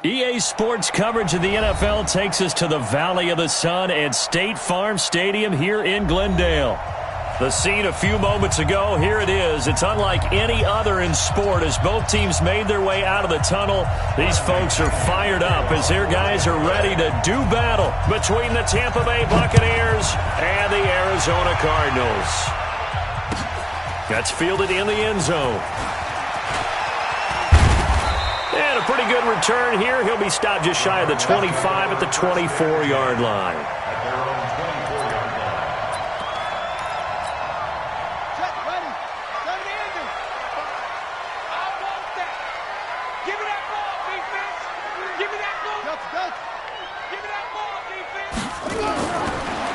EA Sports coverage of the NFL takes us to the Valley of the Sun at State Farm Stadium here in Glendale. The scene a few moments ago, here it is. It's unlike any other in sport as both teams made their way out of the tunnel. These folks are fired up as their guys are ready to do battle between the Tampa Bay Buccaneers and the Arizona Cardinals. That's fielded in the end zone. And a pretty good return here. He'll be stopped just shy of the 25 at the 24-yard line.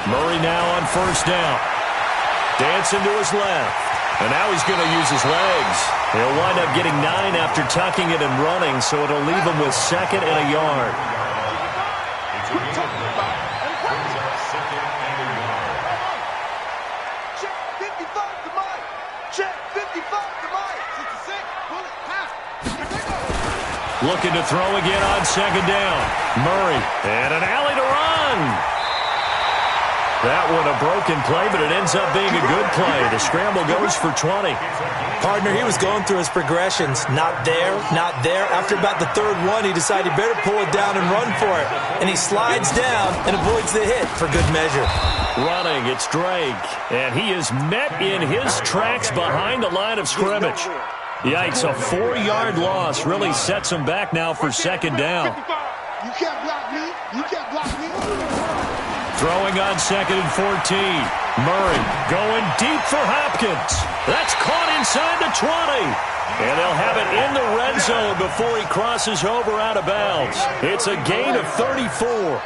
Murray now on first down. Dancing to his left. And now he's going to use his legs. He'll wind up getting 9 after tucking it and running, so it'll leave him with second and a yard. Looking to throw again on second down. Murray, and an alley to run. That one a broken play, but it ends up being a good play. The scramble goes for 20. Partner, he was going through his progressions. Not there, not there. After about the third one, he decided he better pull it down and run for it. And he slides down and avoids the hit for good measure. Running, it's Drake. And he is met in his tracks behind the line of scrimmage. Yikes, a 4-yard loss really sets him back now for second down. You can't block me. You can't block me. Throwing on second and 14. Murray going deep for Hopkins. That's caught inside the 20. And they'll have it in the red zone before he crosses over out of bounds. It's a gain of 34.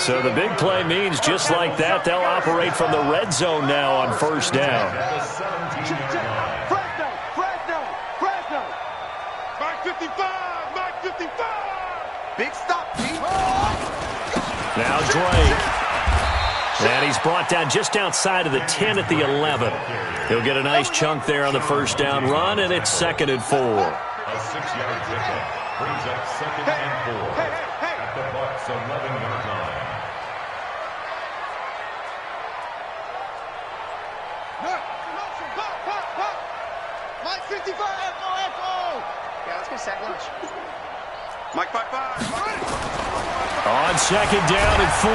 So the big play means just like that, they'll operate from the red zone now on first down. Mark 55. Mark 55. Big stop, Pete. Now Drake. And he's brought down just outside of the 10 at the 11. He'll get a nice chunk there on the first down run, and it's second and 4. A 6-yard pickup brings up second and 4 at the Bucs' 11-yard line. Mike 55. Echo. Yeah, let's go sack lunch. Mike 55. On second down and 4.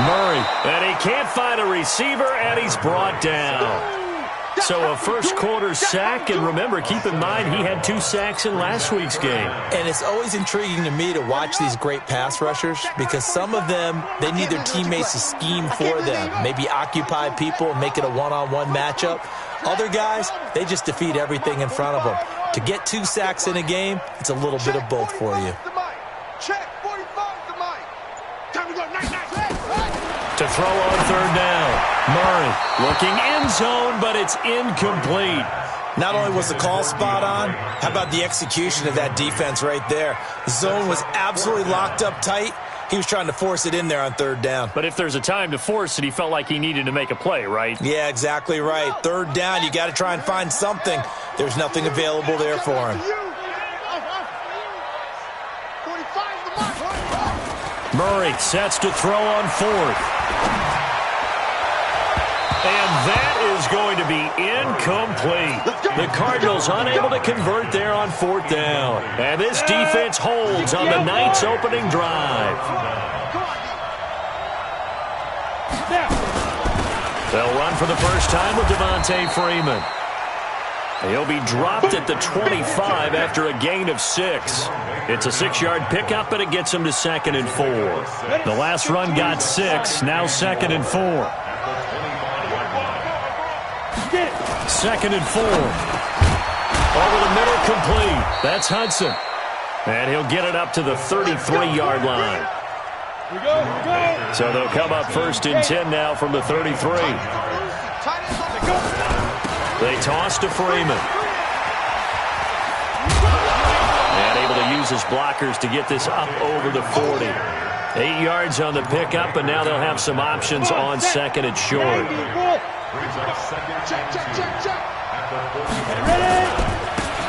Murray. And he can't find a receiver, and he's brought down. So a first-quarter sack, and remember, keep in mind, he had 2 sacks in last week's game. And it's always intriguing to me to watch these great pass rushers because some of them, they need their teammates to scheme for them, maybe occupy people and make it a one-on-one matchup. Other guys, they just defeat everything in front of them. To get 2 sacks in a game, it's a little bit of both for you. Check 45 to Mike. Time to go. Nice. To throw on third down. Murray looking end zone, but it's incomplete. Not only was the call spot on, how about the execution of that defense right there? The zone was absolutely locked up tight. He was trying to force it in there on third down. But if there's a time to force it, he felt like he needed to make a play, right? Yeah, exactly right. Third down, you got to try and find something. There's nothing available there for him. Murray sets to throw on fourth. And that is going to be incomplete. The Cardinals unable to convert there on fourth down. And this defense holds on the night's opening drive. They'll run for the first time with Devontae Freeman. He'll be dropped at the 25 after a gain of 6. It's a 6-yard pickup, but it gets him to second and 4. The last run got 6, now second and 4. Second and 4. Over the middle, complete. That's Hudson. And he'll get it up to the 33-yard line. So they'll come up first and 10 now from the 33. They toss to Freeman. And able to use his blockers to get this up over the 40. 8 yards on the pickup, and now they'll have some options on second and short.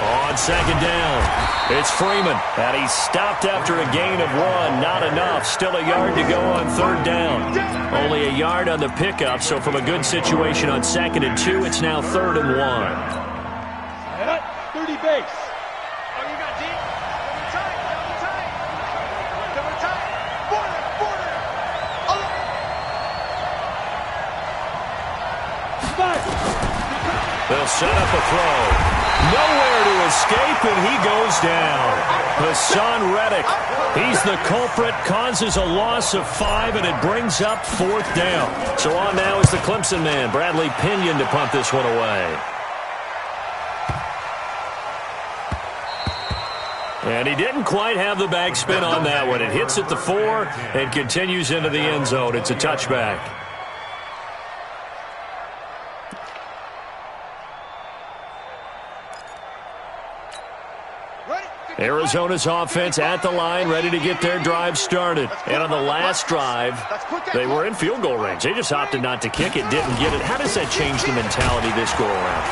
On second down. It's Freeman, and he's stopped after a gain of 1. Not enough. Still a yard to go on third down. Only a yard on the pickup, so from a good situation on 2nd and 2, it's now 3rd and 1. 30 base. They'll set up a throw. Nowhere to escape, and he goes down. Hassan Reddick, he's the culprit, causes a loss of 5, and it brings up 4th down. So on now is the Clemson man, Bradley Pinion, to punt this one away. And he didn't quite have the backspin on that one. It hits at the 4 and continues into the end zone. It's a touchback. Arizona's offense at the line, ready to get their drive started. And on the last drive, they were in field goal range. They just opted not to kick it, didn't get it. How does that change the mentality this go-around?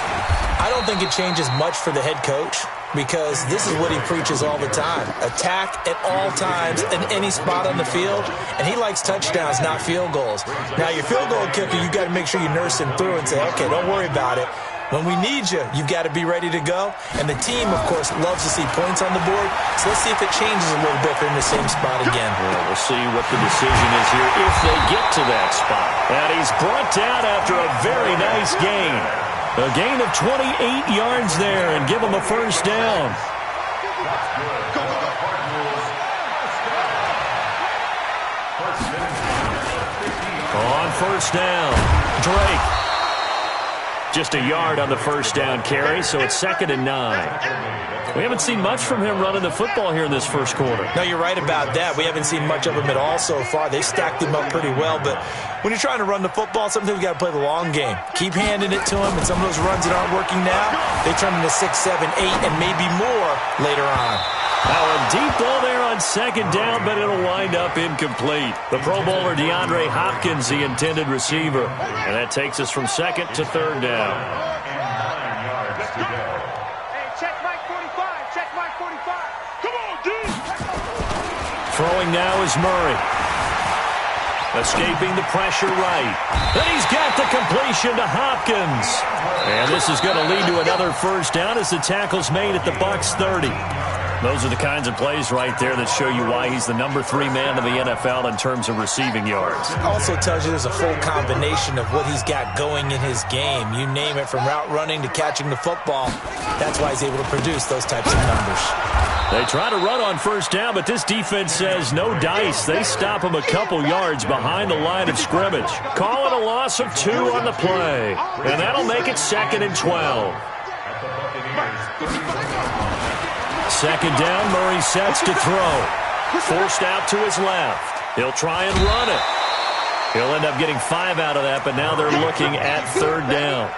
I don't think it changes much for the head coach, because this is what he preaches all the time. Attack at all times in any spot on the field, and he likes touchdowns, not field goals. Now, your field goal kicker, you've got to make sure you nurse him through and say, okay, don't worry about it. When we need you, you've got to be ready to go. And the team, of course, loves to see points on the board. So let's see if it changes a little bit if they're in the same spot again. Well, we'll see what the decision is here if they get to that spot. And he's brought down after a very nice gain. A gain of 28 yards there, and give him a first down. On first down, Drake. Just a yard on the first down carry, so it's 2nd and 9. We haven't seen much from him running the football here in this first quarter. No, you're right about that. We haven't seen much of him at all so far. They've stacked him up pretty well, but when you're trying to run the football, sometimes you got to play the long game. Keep handing it to him, and some of those runs that aren't working now, they turn into 6, 7, 8, and maybe more later on. Now a deep ball there on 2nd down, but it'll wind up incomplete. The Pro Bowler DeAndre Hopkins, the intended receiver. And that takes us from 2nd to 3rd down. Hey, check Mike 45. Check Mike 45. Come on, dude. Throwing now is Murray. Escaping the pressure right. And he's got the completion to Hopkins. And this is going to lead to another first down as the tackle's made at the Bucs 30. Those are the kinds of plays right there that show you why he's the number 3 man in the NFL in terms of receiving yards. Also tells you there's a full combination of what he's got going in his game. You name it, from route running to catching the football. That's why he's able to produce those types of numbers. They try to run on first down, but this defense says no dice. They stop him a couple yards behind the line of scrimmage. Call it a loss of 2 on the play. And that'll make it 2nd and 12. 2nd down, Murray sets to throw. Forced out to his left. He'll try and run it. He'll end up getting 5 out of that, but now they're looking at 3rd down.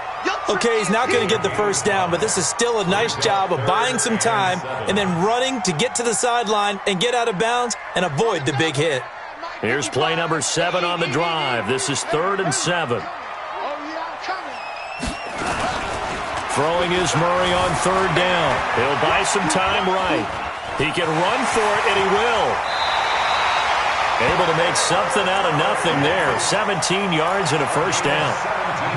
Okay, he's not going to get the first down, but this is still a nice job of buying some time and then running to get to the sideline and get out of bounds and avoid the big hit. Here's play number 7 on the drive. This is 3rd and 7. Throwing is Murray on 3rd down. He'll buy some time right. He can run for it, and he will. Able to make something out of nothing there. 17 yards and a first down.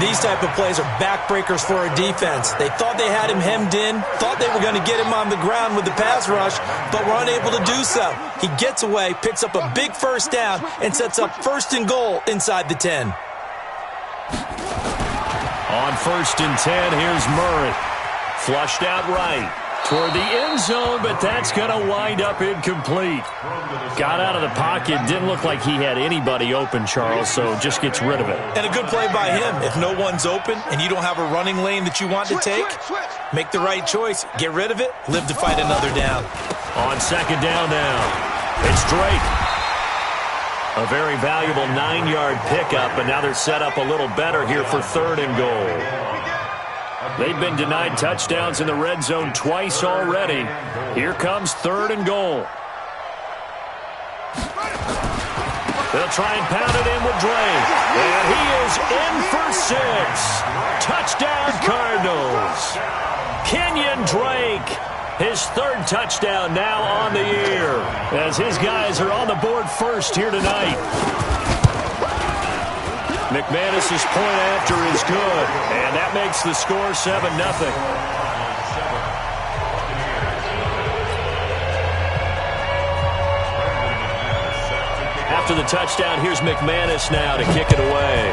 These type of plays are backbreakers for a defense. They thought they had him hemmed in, thought they were going to get him on the ground with the pass rush, but were unable to do so. He gets away, picks up a big first down, and sets up 1st and goal inside the 10. On 1st and 10, here's Murray. Flushed out right toward the end zone, but that's going to wind up incomplete. Got out of the pocket. Didn't look like he had anybody open, Charles, so just gets rid of it. And a good play by him. If no one's open and you don't have a running lane that you want to take, make the right choice. Get rid of it. Live to fight another down. On 2nd down now, it's Drake. A very valuable 9-yard pickup, and now they're set up a little better here for 3rd and goal. They've been denied touchdowns in the red zone twice already. Here comes 3rd and goal. They'll try and pound it in with Drake. And he is in for 6. Touchdown, Cardinals. Kenyon Drake His third touchdown now on the year, as his guys are on the board first here tonight. McManus's point after is good, and that makes the score 7-0. After the touchdown, here's McManus now to kick it away.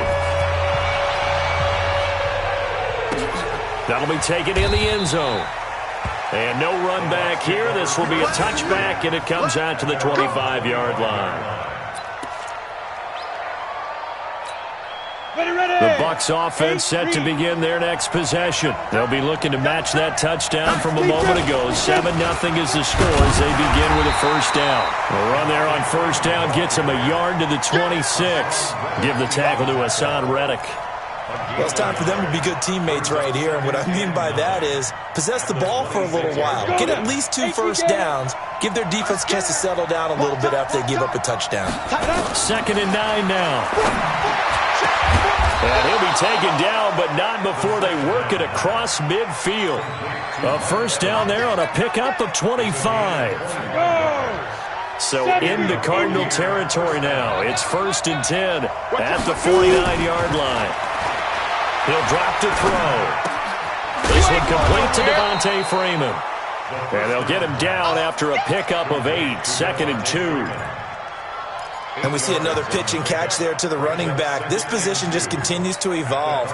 That'll be taken in the end zone. And no run back here. This will be a touchback, and it comes out to the 25-yard line. The Bucs offense set to begin their next possession. They'll be looking to match that touchdown from a moment ago. 7-0 is the score as they begin with a first down. The run there on first down gets him a yard to the 26. Give the tackle to Hassan Reddick. Well, it's time for them to be good teammates right here. And what I mean by that is possess the ball for a little while. Get at least 2 first downs. Give their defense a chance to settle down a little bit after they give up a touchdown. 2nd and 9 now. And he'll be taken down, but not before they work it across midfield. A first down there on a pickup of 25. So into Cardinal territory now. It's 1st and 10 at the 49-yard line. He'll drop to throw. This one complete to Devontae Freeman. And they'll get him down after a pickup of 8, 2nd and 2. And we see another pitch and catch there to the running back. This position just continues to evolve.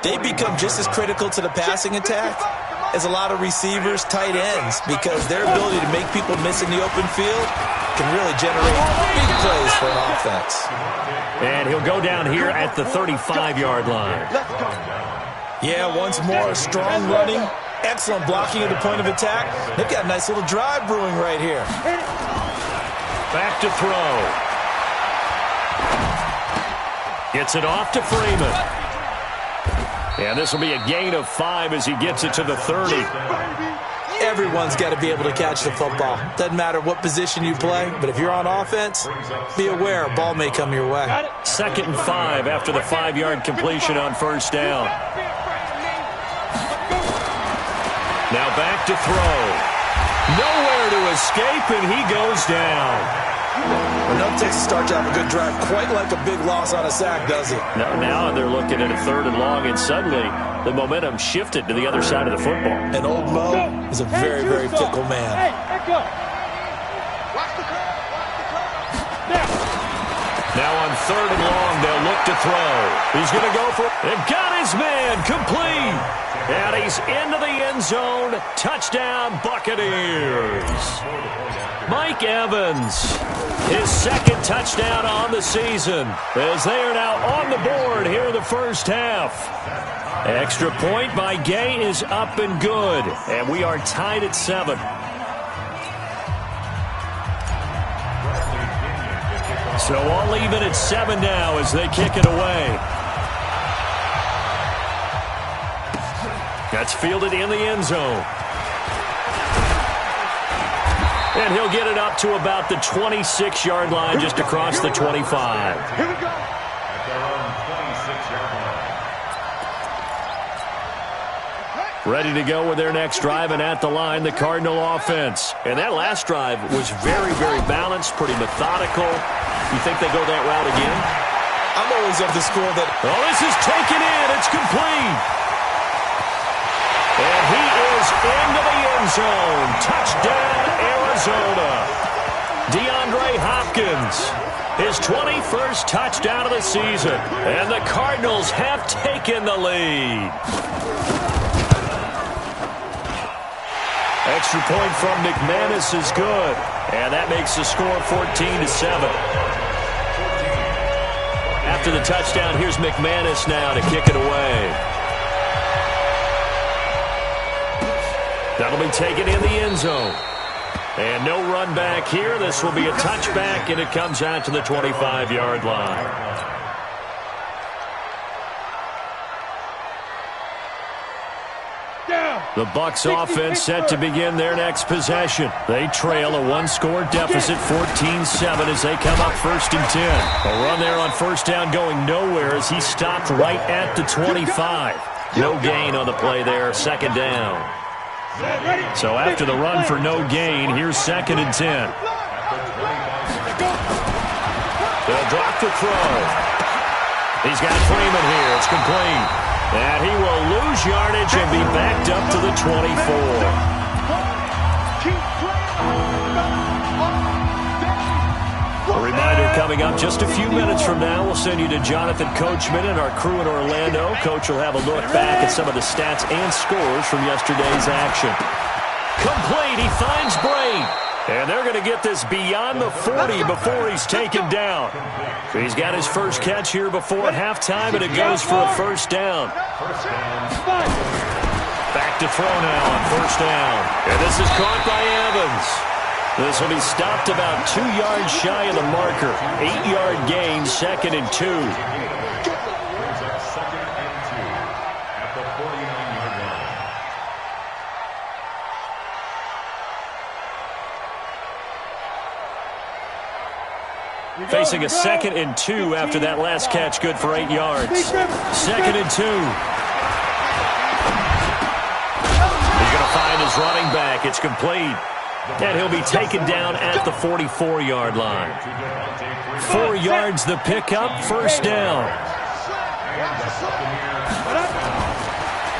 They become just as critical to the passing attack as a lot of receivers, tight ends, because their ability to make people miss in the open field can really generate big plays for an offense. And he'll go down here at the 35-yard line. Yeah, once more, strong running, excellent blocking at the point of attack. They've got a nice little drive brewing right here. Back to throw. Gets it off to Freeman. And this will be a gain of 5 as he gets it to the 30. Everyone's got to be able to catch the football. Doesn't matter what position you play, but if you're on offense, be aware a ball may come your way. 2nd and 5 after the 5-yard completion on first down. Now back to throw. Nowhere to escape, and he goes down. Well, no Texas starts out a good drive, quite like a big loss on a sack, does it? No, now they're looking at a 3rd and long, and suddenly the momentum shifted to the other side of the football. And old Mo is a very, very fickle man. Now on 3rd and long, they'll look to throw. He's going to go for it. They've got his man complete. And he's into the end zone. Touchdown, Buccaneers. Mike Evans, his 2nd touchdown on the season, as they are now on the board here in the first half. Extra point by Gay is up and good, and we are tied at 7. So all even at 7 now as they kick it away. That's fielded in the end zone. And he'll get it up to about the 26-yard line, just across the 25. Here we go. At their own 26-yard line. Ready to go with their next drive, and at the line, the Cardinal offense. And that last drive was very, very balanced, pretty methodical. You think they go that route again? I'm always of the school that... Oh, this is taken in. It's complete. And he is into the end zone. Touchdown, Arizona. DeAndre Hopkins, his 21st touchdown of the season. And the Cardinals have taken the lead. Extra point from McManus is good. And that makes the score 14-7. After the touchdown, here's McManus now to kick it away. That'll be taken in the end zone. And no run back here. This will be a touchback, and it comes out to the 25-yard line. The Bucs offense set to begin their next possession. They trail a 1-score deficit, 14-7, as they come up 1st and 10. A run there on first down going nowhere as he stopped right at the 25. No gain on the play there, 2nd down. So after the run for no gain, here's 2nd and 10. They'll drop the throw. He's got Freeman here. It's complete. And he will lose yardage and be backed up to the 24. A reminder coming up just a few minutes from now. We'll send you to Jonathan Coachman and our crew in Orlando. Coach will have a look back at some of the stats and scores from yesterday's action. Complete. He finds Braid. And they're going to get this beyond the 40 before he's taken down. He's got his first catch here before halftime, and it goes for a first down. Back to throw now on first down. And this is caught by Evans. This will be stopped about 2 yards shy of the marker. 8-yard gain, 2nd and 2. At the 49-yard line. Facing a 2nd and 2 after that last catch, good for 8 yards. 2nd and 2. He's going to find his running back. It's complete. And he'll be taken down at the 44-yard line. 4 yards the pickup, first down.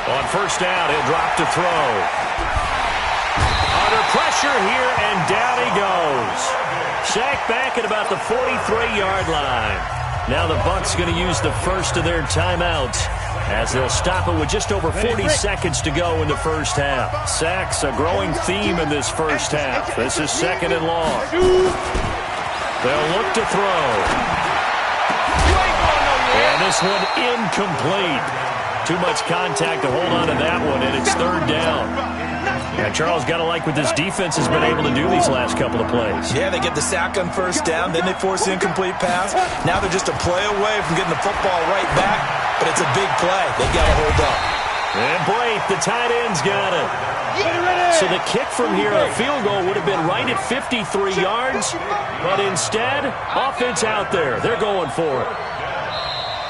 On first down, he'll drop to throw. Under pressure here, and down he goes. Sacked back at about the 43-yard line. Now the Bucs going to use the first of their timeouts as they'll stop it with just over 40 seconds to go in the first half. Sacks, a growing theme in this first half. This is 2nd and long. They'll look to throw. And this one incomplete. Too much contact to hold on to that one, and it's 3rd down. And Charles, got to like what this defense has been able to do these last couple of plays. Yeah, they get the sack on first down, then they force the incomplete pass. Now they're just a play away from getting the football right back, but it's a big play. They got to hold up. And Blake, the tight end's got it. So the kick from here, a field goal, would have been right at 53 yards, but instead, offense out there. They're going for it.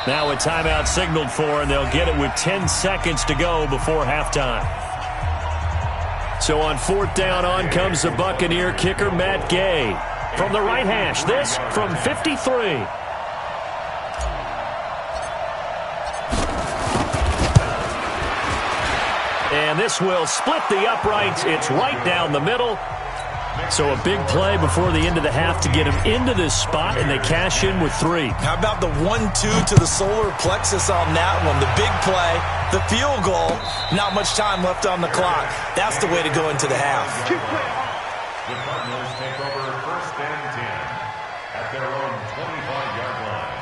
Now a timeout signaled for, and they'll get it with 10 seconds to go before halftime. So on 4th down, on comes the Buccaneer kicker, Matt Gay. From the right hash, this from 53. And this will split the uprights. It's right down the middle. So a big play before the end of the half to get him into this spot, and they cash in with 3. How about the 1-2 to the solar plexus on that one? The big play, the field goal, not much time left on the clock. That's the way to go into the half. The Cardinals take over 1st and 10 at their own 25-yard line.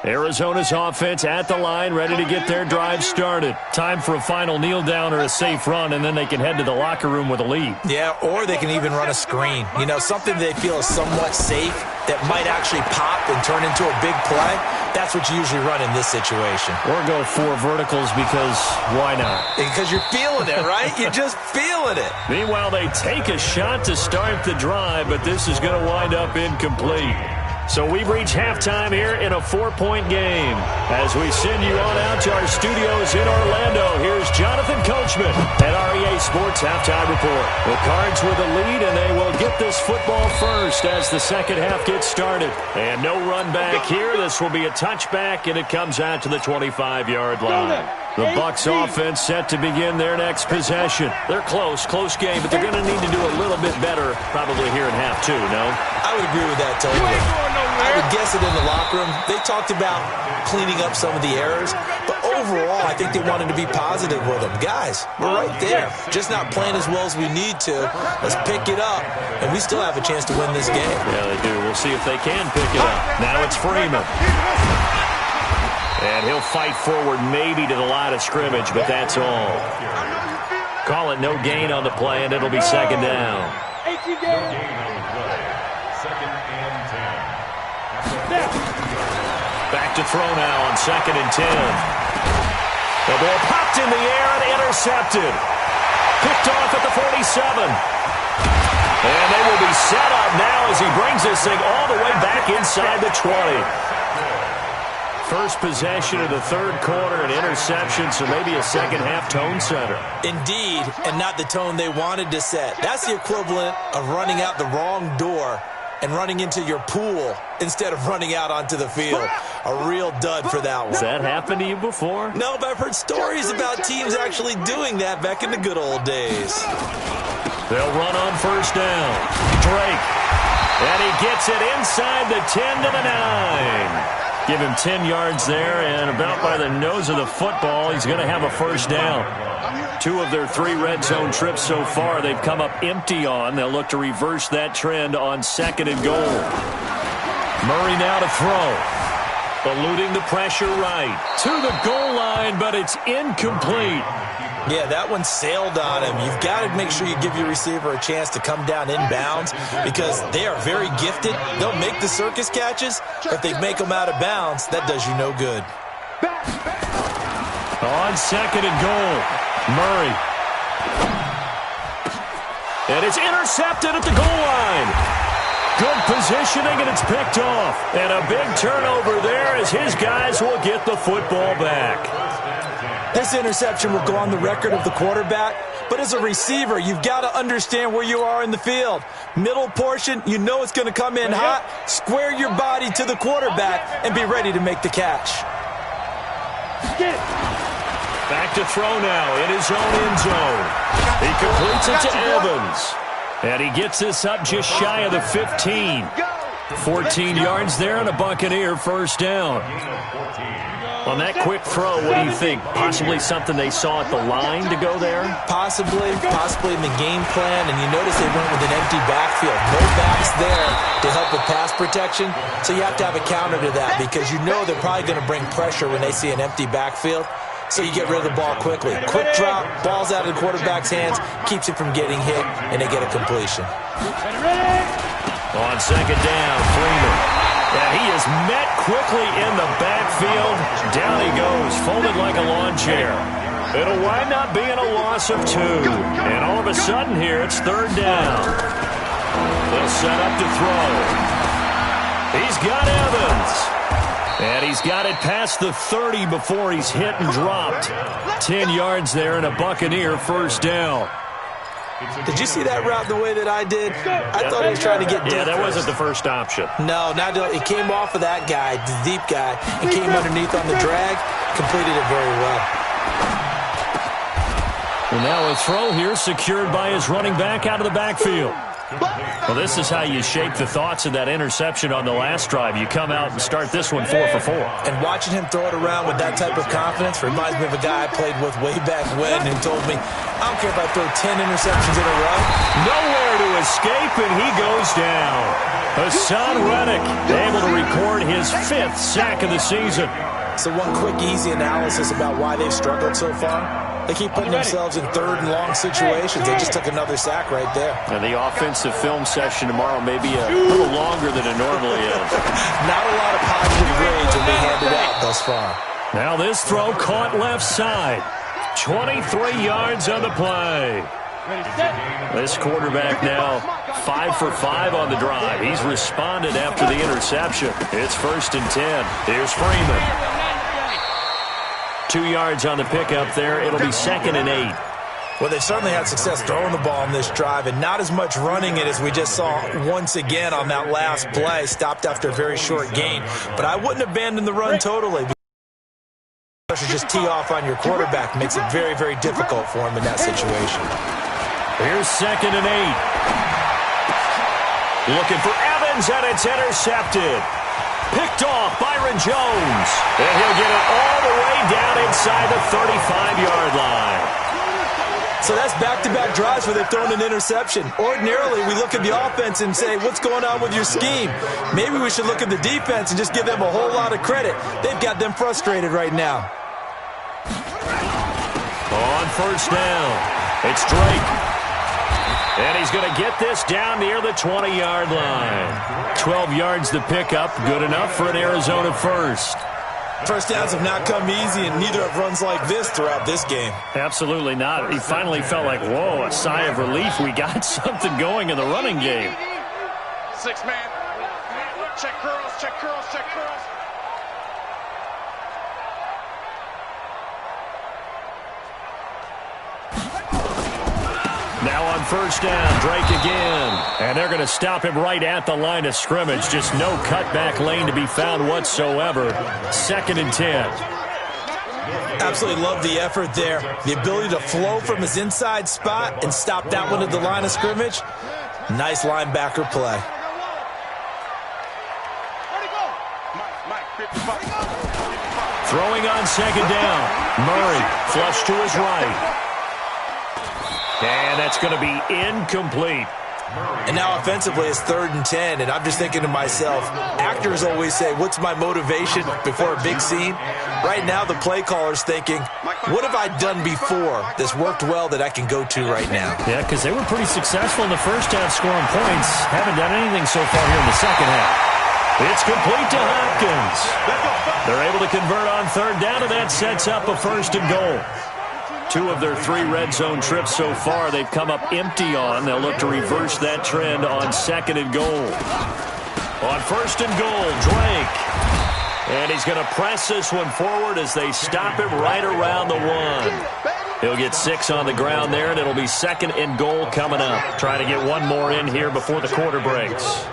Arizona's offense at the line, ready to get their drive started. Time for a final kneel down or a safe run, and then they can head to the locker room with a lead. Yeah, or they can even run a screen. You know, something they feel is somewhat safe that might actually pop and turn into a big play. That's what you usually run in this situation. Or go 4 verticals because why not? Because you're feeling it, right? You're just feeling it. Meanwhile, they take a shot to start the drive, but this is going to wind up incomplete. So we've reached halftime here in a 4-point game. As we send you on out to our studios in Orlando, here's Jonathan Coachman at REA Sports Halftime Report. The Cards with the lead, and they will get this football first as the second half gets started. And no run back here. This will be a touchback, and it comes out to the 25-yard line. The Bucs offense set to begin their next possession. They're close game, but they're going to need to do a little bit better probably here in half 2, no? I would agree with that totally. I would guess it in the locker room. They talked about cleaning up some of the errors, but overall, I think they wanted to be positive with them. Guys, we're right there. Just not playing as well as we need to. Let's pick it up, and we still have a chance to win this game. Yeah, they do. We'll see if they can pick it up. Now it's Freeman. And he'll fight forward maybe to the line of scrimmage, but that's all. Call it no gain on the play, and it'll be 2nd down. No gain on the play. 2nd and 10. Back to throw now on 2nd and 10. The ball popped in the air and intercepted. picked off at the 47. And they will be set up now as he brings this thing all the way back inside the 20. First possession of the third quarter, an interception, so maybe a second-half tone setter. Indeed, and not the tone they wanted to set. That's the equivalent of running out the wrong door and running into your pool instead of running out onto the field. A real dud for that one. Has that happened to you before? No, but I've heard stories about teams actually doing that back in the good old days. They'll run on first down. Drake. And he gets it inside the 10 to the 9. Give him 10 yards there, and about by the nose of the football, he's going to have a first down. 2 of their 3 red zone trips so far, they've come up empty on. They'll look to reverse that trend on 2nd and goal. Murray now to throw. Eluding the pressure right. To the goal line, but it's incomplete. Yeah, that one sailed on him. You've got to make sure you give your receiver a chance to come down inbounds because they are very gifted. They'll make the circus catches, but if they make them out of bounds, that does you no good. On 2nd and goal, Murray. And it's intercepted at the goal line. Good positioning, and it's picked off. And a big turnover there as his guys will get the football back. This interception will go on the record of the quarterback, but as a receiver, you've got to understand where you are in the field. Middle portion, you know it's going to come in hot. Square your body to the quarterback and be ready to make the catch. Back to throw now in his own end zone. He completes it to Evans. And he gets this up just shy of the 15. 14 yards there and a Buccaneer first down. On that quick throw, what do you think? Possibly something they saw at the line to go there? Possibly in the game plan, and you notice they went with an empty backfield. No backs there to help with pass protection, so you have to have a counter to that because you know they're probably going to bring pressure when they see an empty backfield, so you get rid of the ball quickly. Quick drop, ball's out of the quarterback's hands, keeps it from getting hit, and they get a completion. On 2nd down, Freeman. And he is met quickly in the backfield. Down he goes, folded like a lawn chair. It'll wind up being a loss of 2. And all of a sudden here, it's 3rd down. They'll set up to throw. He's got Evans. And he's got it past the 30 before he's hit and dropped. 10 yards there and a Buccaneer first down. Did you see that route the way that I did? I thought he was trying to get deep. Yeah, that wasn't the first option. No, it came off of that guy, the deep guy, and came underneath on the drag. Completed it very well. And now a throw here secured by his running back out of the backfield. Well, this is how you shape the thoughts of that interception on the last drive. You come out and start this one 4 for 4. And watching him throw it around with that type of confidence reminds me of a guy I played with way back when who told me, I don't care if I throw 10 interceptions in a row. Nowhere to escape, and he goes down. Hassan Reddick able to record his 5th sack of the season. So one quick, easy analysis about why they've struggled so far. They keep putting themselves in 3rd and long situations. They just took another sack right there. And the offensive film session tomorrow may be a little longer than it normally is. Not a lot of positive grades will be handed out thus far. Now this throw caught left side. 23 yards on the play. This quarterback now 5 for 5 on the drive. He's responded after the interception. It's 1st and 10. Here's Freeman. 2 yards on the pickup there. It'll be 2nd and 8. Well, they've certainly had success throwing the ball on this drive and not as much running it as we just saw once again on that last play. Stopped after a very short gain. But I wouldn't abandon the run totally. Pressure just tee off on your quarterback makes it very, very difficult for him in that situation. Here's 2nd and 8. Looking for Evans, and it's intercepted. Picked off Byron Jones. And he'll get it all the way down inside the 35-yard line. So that's back-to-back drives where they've thrown an interception. Ordinarily, we look at the offense and say, what's going on with your scheme? Maybe we should look at the defense and just give them a whole lot of credit. They've got them frustrated right now. On first down, it's Drake. And he's going to get this down near the 20-yard line. 12 yards to pick up, good enough for an Arizona first. First downs have not come easy, and neither have runs like this throughout this game. Absolutely not. He finally felt like, whoa, a sigh of relief. We got something going in the running game. 6-man. Check curls, check curls, check curls. Now on first down, Drake again. And they're going to stop him right at the line of scrimmage. Just no cutback lane to be found whatsoever. 2nd and 10. Absolutely love the effort there. The ability to flow from his inside spot and stop that one at the line of scrimmage. Nice linebacker play. Throwing on 2nd down. Murray flush to his right. And that's going to be incomplete. And now offensively it's 3rd and 10, and I'm just thinking to myself, actors always say, what's my motivation before a big scene? Right now the play caller's thinking, what have I done before that's worked well that I can go to right now? Yeah, because they were pretty successful in the first half scoring points. Haven't done anything so far here in the second half. It's complete to Hopkins. They're able to convert on 3rd down, and that sets up a 1st and goal. 2 of their 3 red zone trips so far they've come up empty on. They'll look to reverse that trend on 2nd and goal. On 1st and goal, Drake. And he's going to press this one forward as they stop him right around the 1. He'll get 6 on the ground there, and it'll be 2nd and goal coming up. Trying to get one more in here before the quarter breaks.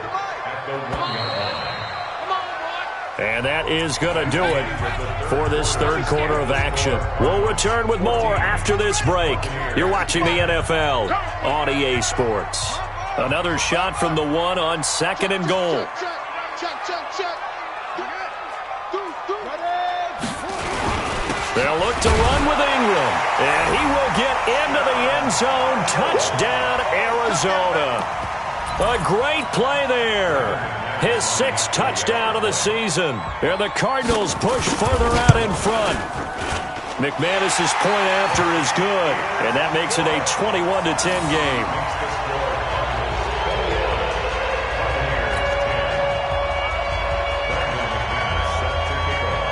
And that is going to do it for this 3rd quarter of action. We'll return with more after this break. You're watching the NFL on EA Sports. Another shot from the 1 on 2nd and goal. They'll look to run with Ingram. And he will get into the end zone. Touchdown, Arizona. A great play there. His 6th touchdown of the season. And the Cardinals push further out in front. McManus's point after is good. And that makes it a 21-10 game.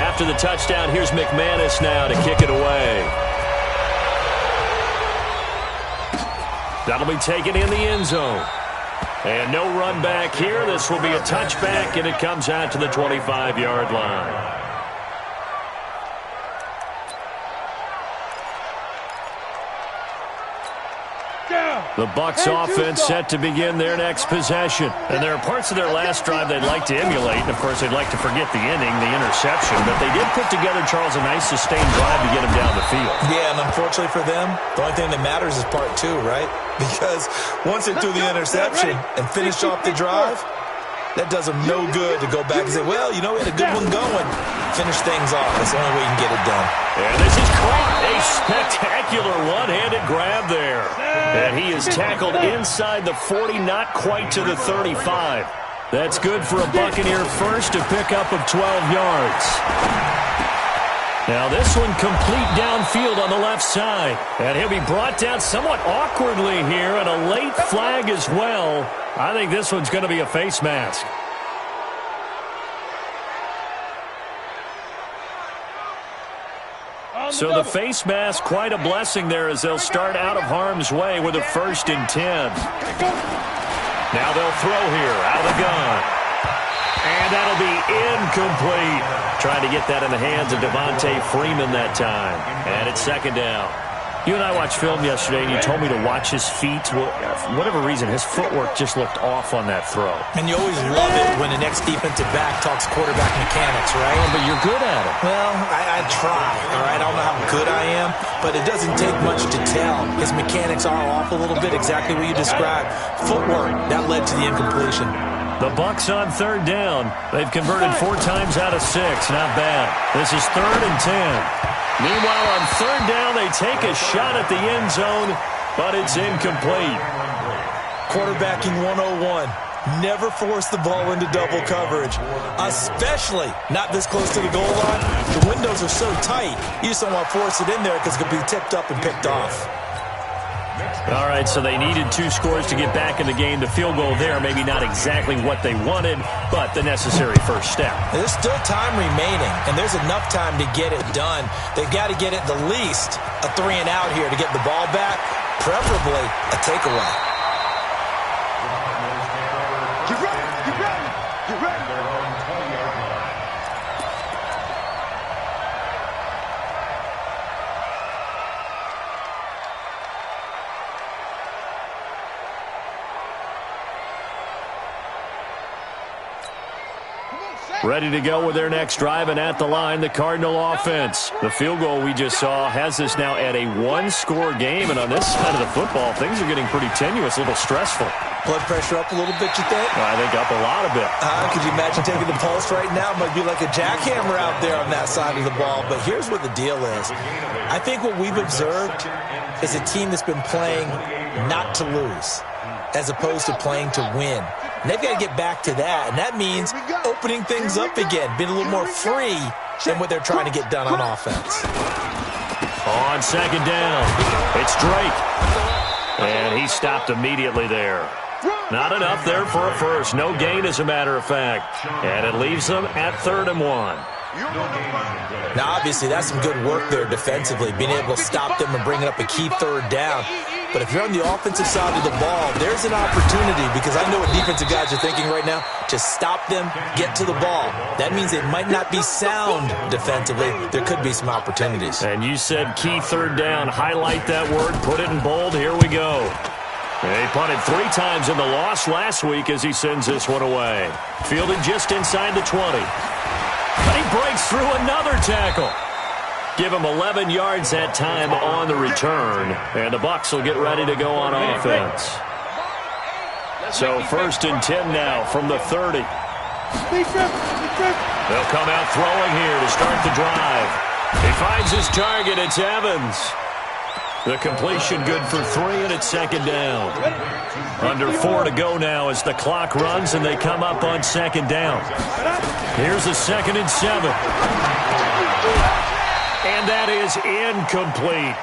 After the touchdown, here's McManus now to kick it away. That'll be taken in the end zone. And no run back here. This will be a touchback, and it comes out to the 25-yard line. The Bucs offense set to begin their next possession. And there are parts of their last drive they'd like to emulate. And, of course, they'd like to forget the inning, the interception. But they did put together, Charles, a nice sustained drive to get him down the field. Yeah, and unfortunately for them, the only thing that matters is part 2, right? Because once they threw the interception and finished off the drive, that does them no good to go back and say, well, you know, we had a good one going. Finish things off. That's the only way you can get it done. And this is caught. A spectacular one-handed grab there. And he is tackled inside the 40, not quite to the 35. That's good for a Buccaneer first, a pickup of 12 yards. Now this one complete downfield on the left side. And he'll be brought down somewhat awkwardly here, and a late flag as well. I think this one's going to be a face mask. So the face mask, quite a blessing there as they'll start out of harm's way with a 1st and 10. Now they'll throw here out of the gun. And that'll be incomplete. Trying to get that in the hands of Devontae Freeman that time. And it's 2nd down. You and I watched film yesterday, and you told me to watch his feet. Well, for whatever reason, his footwork just looked off on that throw. And you always love it when the next defensive back talks quarterback mechanics, right? Well, but you're good at it. Well, I try, all right? I don't know how good I am, but it doesn't take much to tell. His mechanics are off a little bit, exactly what you described. Footwork, that led to the incompletion. The Bucs on 3rd down. They've converted 4 times out of 6. Not bad. This is 3rd and 10. Meanwhile, on 3rd down, they take a shot at the end zone, but it's incomplete. Quarterbacking 101. Never force the ball into double coverage, especially not this close to the goal line. The windows are so tight, you just don't want to force it in there because it could be tipped up and picked off. All right, so they needed 2 scores to get back in the game. The field goal there, maybe not exactly what they wanted, but the necessary first step. There's still time remaining, and there's enough time to get it done. They've got to get at the least a 3-and-out here to get the ball back, preferably a takeaway. Get ready, get ready, get ready. Ready to go with their next drive, and at the line, the Cardinal offense. The field goal we just saw has us now at a 1-score game, and on this side of the football, things are getting pretty tenuous, a little stressful. Blood pressure up a little bit, you think? I think up a lot of it. Could you imagine taking the pulse right now? It might be like a jackhammer out there on that side of the ball, but here's what the deal is. I think what we've observed is a team that's been playing not to lose as opposed to playing to win. And they've got to get back to that, and that means opening things up again, being a little more free than what they're trying to get done on offense. On second down, it's Drake. And he stopped immediately there. Not enough there for a first. No gain, as a matter of fact. And it leaves them at 3rd and 1. Now, obviously, that's some good work there defensively, being able to stop them and bringing up a key 3rd down. But if you're on the offensive side of the ball, there's an opportunity, because I know what defensive guys are thinking right now. Just stop them, get to the ball. That means they might not be sound defensively. There could be some opportunities. And you said key 3rd down. Highlight that word. Put it in bold. Here we go. He punted 3 times in the loss last week as he sends this one away. Fielded just inside the 20. But he breaks through another tackle. Give him 11 yards that time on the return. And the Bucs will get ready to go on offense. So 1st and 10 now from the 30. They'll come out throwing here to start the drive. He finds his target. It's Evans. The completion good for 3, and it's 2nd down. Under 4 to go now as the clock runs, and they come up on 2nd down. Here's a 2nd and 7. And that is incomplete.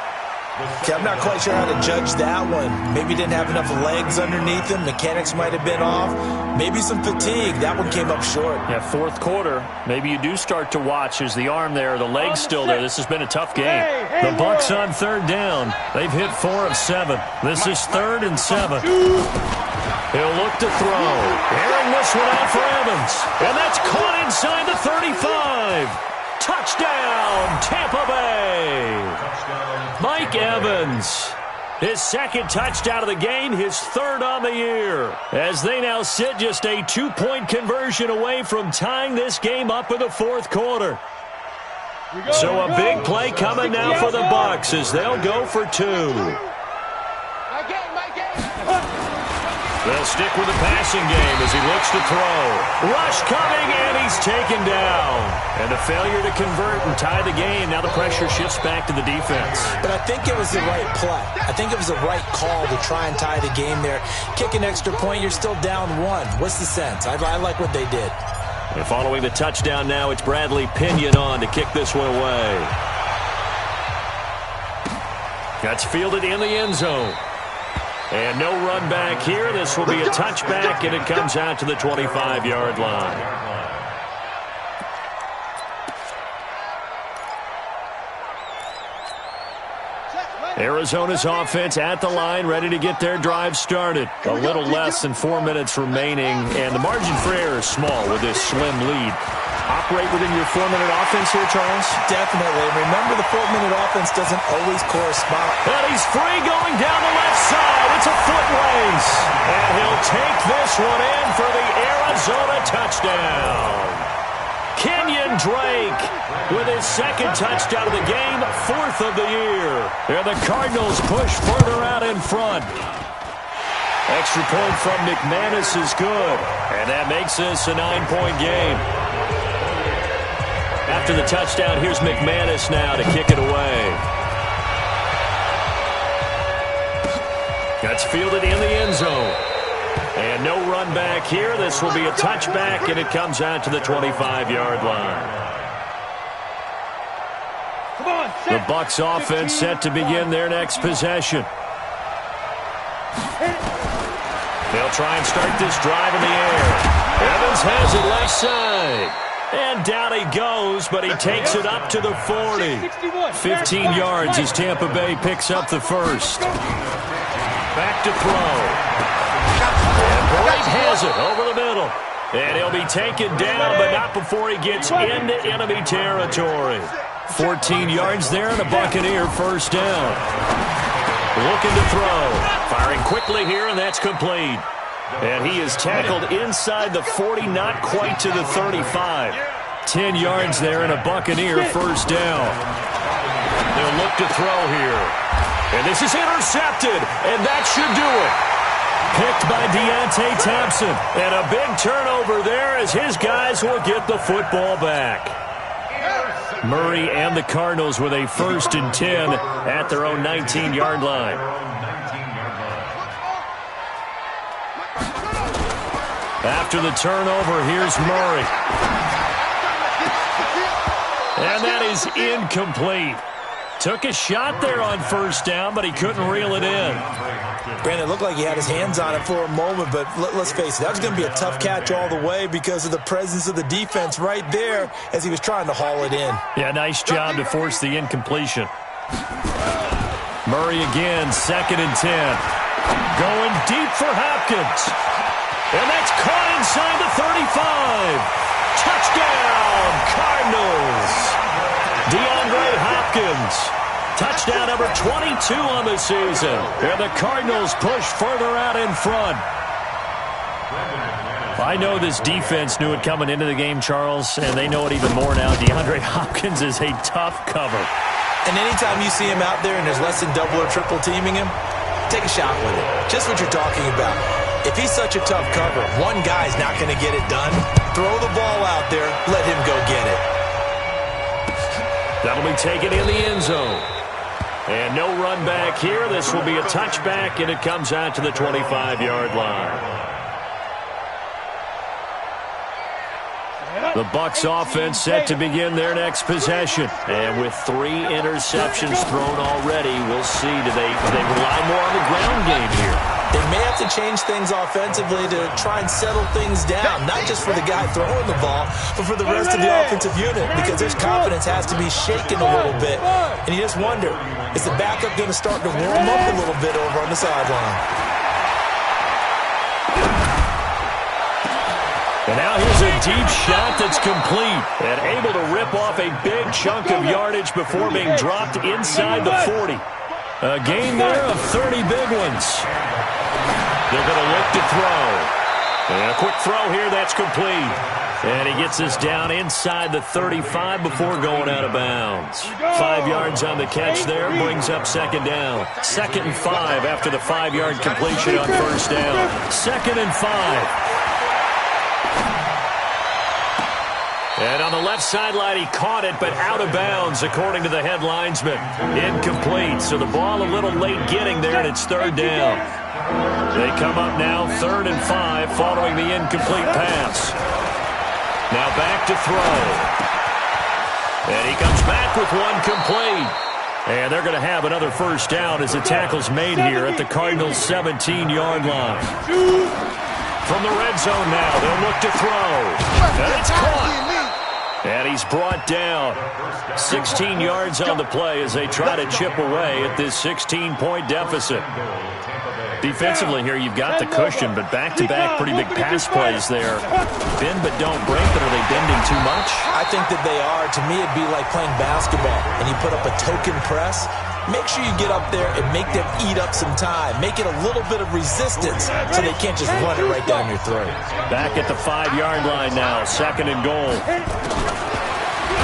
Okay, I'm not quite sure how to judge that one. Maybe didn't have enough legs underneath him. Mechanics might have been off. Maybe some fatigue. That one came up short. Yeah, 4th quarter. Maybe you do start to watch as the arm there, the leg's still there. This has been a tough game. The Bucs on 3rd down. They've hit 4 of 7. This is 3rd and 7. He'll look to throw. Airing this one out for Evans. And that's caught inside the 35. Touchdown, Tampa Bay. Mike Evans, his 2nd touchdown of the game, his 3rd on the year, as they now sit just a 2-point conversion away from tying this game up in the 4th quarter. So a big play coming now for the Bucs as they'll go for 2. They'll stick with the passing game as he looks to throw. Rush coming, and he's taken down. And a failure to convert and tie the game. Now the pressure shifts back to the defense. But I think it was the right play. I think it was the right call to try and tie the game there. Kick an extra point, you're still down 1. What's the sense? I like what they did. And following the touchdown now, it's Bradley Pinion on to kick this one away. That's fielded in the end zone. And no run back here. This will be a touchback, and it comes out to the 25-yard line. Arizona's offense at the line, ready to get their drive started. A little less than 4 minutes remaining, and the margin for error is small with this slim lead. Operate within your 4-minute offense here, Charles? Definitely. Remember, the 4-minute offense doesn't always correspond. And he's free going down the left side. It's a foot race. And he'll take this one in for the Arizona touchdown. Kenyon Drake with his 2nd touchdown of the game, 4th of the year. And the Cardinals push further out in front. Extra point from McManus is good. And that makes this a 9-point game. After the touchdown, here's McManus now to kick it away. That's fielded in the end zone. And no run back here. This will be a touchback, and it comes out to the 25-yard line. The Bucs offense set to begin their next possession. They'll try and start this drive in the air. Evans has it left side. And down he goes, but he takes it up to the 40. 15 yards as Tampa Bay picks up the first. Back to throw. And Bright has it over the middle. And he'll be taken down, but not before he gets into enemy territory. 14 yards there and a Buccaneer first down. Looking to throw. Firing quickly here, and that's complete. And he is tackled inside the 40, not quite to the 35. 10 yards there and a Buccaneer first down. They'll look to throw here. And this is intercepted, and that should do it. Picked by Deontay Thompson. And a big turnover there as his guys will get the football back. Murray and the Cardinals with a 1st and 10 at their own 19-yard line. After the turnover, here's Murray. And that is incomplete. Took a shot there on first down, but he couldn't reel it in. Brandon, it looked like he had his hands on it for a moment, but let's face it, that was going to be a tough catch all the way because of the presence of the defense right there as he was trying to haul it in. Yeah, nice job to force the incompletion. Murray again, 2nd and 10. Going deep for Hopkins. And that's caught inside the 35. Touchdown, Cardinals. DeAndre Hopkins. Touchdown number 22 on the season. And the Cardinals push further out in front. I know this defense knew it coming into the game, Charles, and they know it even more now. DeAndre Hopkins is a tough cover. And anytime you see him out there and there's less than double or triple teaming him, take a shot with it. Just what you're talking about. If he's such a tough cover, one guy's not going to get it done. Throw the ball out there. Let him go get it. That'll be taken in the end zone. And no run back here. This will be a touchback, and it comes out to the 25-yard line. The Bucs offense set to begin their next possession. And with 3 interceptions thrown already, we'll see. Do they rely more on the ground game here? They may have to change things offensively to try and settle things down, not just for the guy throwing the ball, but for the rest of the offensive unit, because their confidence has to be shaken a little bit. And you just wonder, is the backup going to start to warm up a little bit over on the sideline? And now here's a deep shot that's complete and able to rip off a big chunk of yardage before being dropped inside the 40. A gain there of 30 big ones. They're going to look to throw. And a quick throw here, that's complete. And he gets this down inside the 35 before going out of bounds. 5 yards on the catch there, brings up 2nd down. 2nd and 5 after the 5-yard completion on first down. 2nd and 5. And on the left sideline, he caught it, but out of bounds, according to the head linesman. Incomplete, so the ball a little late getting there, and it's 3rd down. They come up now 3rd and 5 following the incomplete pass. Now back to throw. And he comes back with one complete. And they're going to have another first down as the tackle's made here at the Cardinals' 17-yard line. From the red zone now, they'll look to throw. And it's caught. And he's brought down. 16 yards on the play as they try to chip away at this 16-point deficit. Defensively here, you've got the cushion, but back-to-back pretty big pass plays there. Bend but don't break, but are they bending too much? I think that they are. To me, it'd be like playing basketball, and you put up a token press. Make sure you get up there and make them eat up some time. Make it a little bit of resistance so they can't just run it right down your throat. Back at the 5-yard line now, 2nd and goal.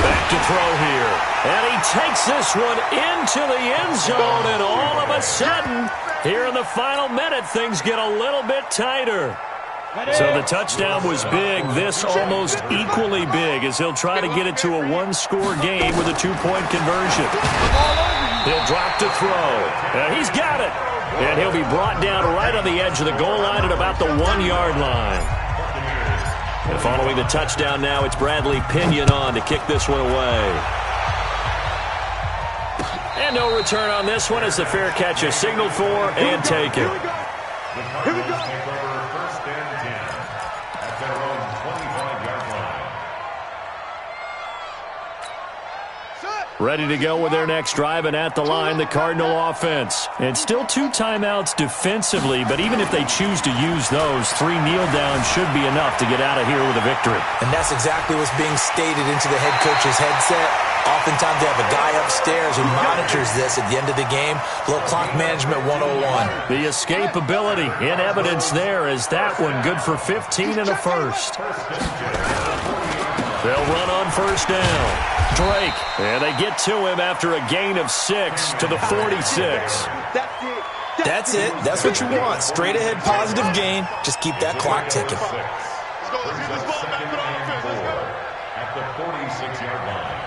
Back to throw here. And he takes this one into the end zone, and all of a sudden, here in the final minute, things get a little bit tighter. So the touchdown was big. This almost equally big as he'll try to get it to a 1-score game with a 2-point conversion. He'll drop to throw. And he's got it. And he'll be brought down right on the edge of the goal line at about the 1-yard line. And following the touchdown now, it's Bradley Pinion on to kick this one away. And no return on this one as the fair catch is signaled for and taken. Here we go. Take over first and 10 at their own 25-yard line. Ready to go with their next drive, and at the line, the Cardinal offense. And still 2 timeouts defensively, but even if they choose to use those, 3 kneel downs should be enough to get out of here with a victory. And that's exactly what's being stated into the head coach's headset. Oftentimes they have a guy upstairs who monitors this at the end of the game. Little clock management 101. The escapability in evidence there as that one good for 15 and a first. They'll run on first down. Drake, and they get to him after a gain of 6 to the 46. That's it. That's what you want. Straight ahead positive gain. Just keep that clock ticking. Brings up second and 4 at the 46-yard line.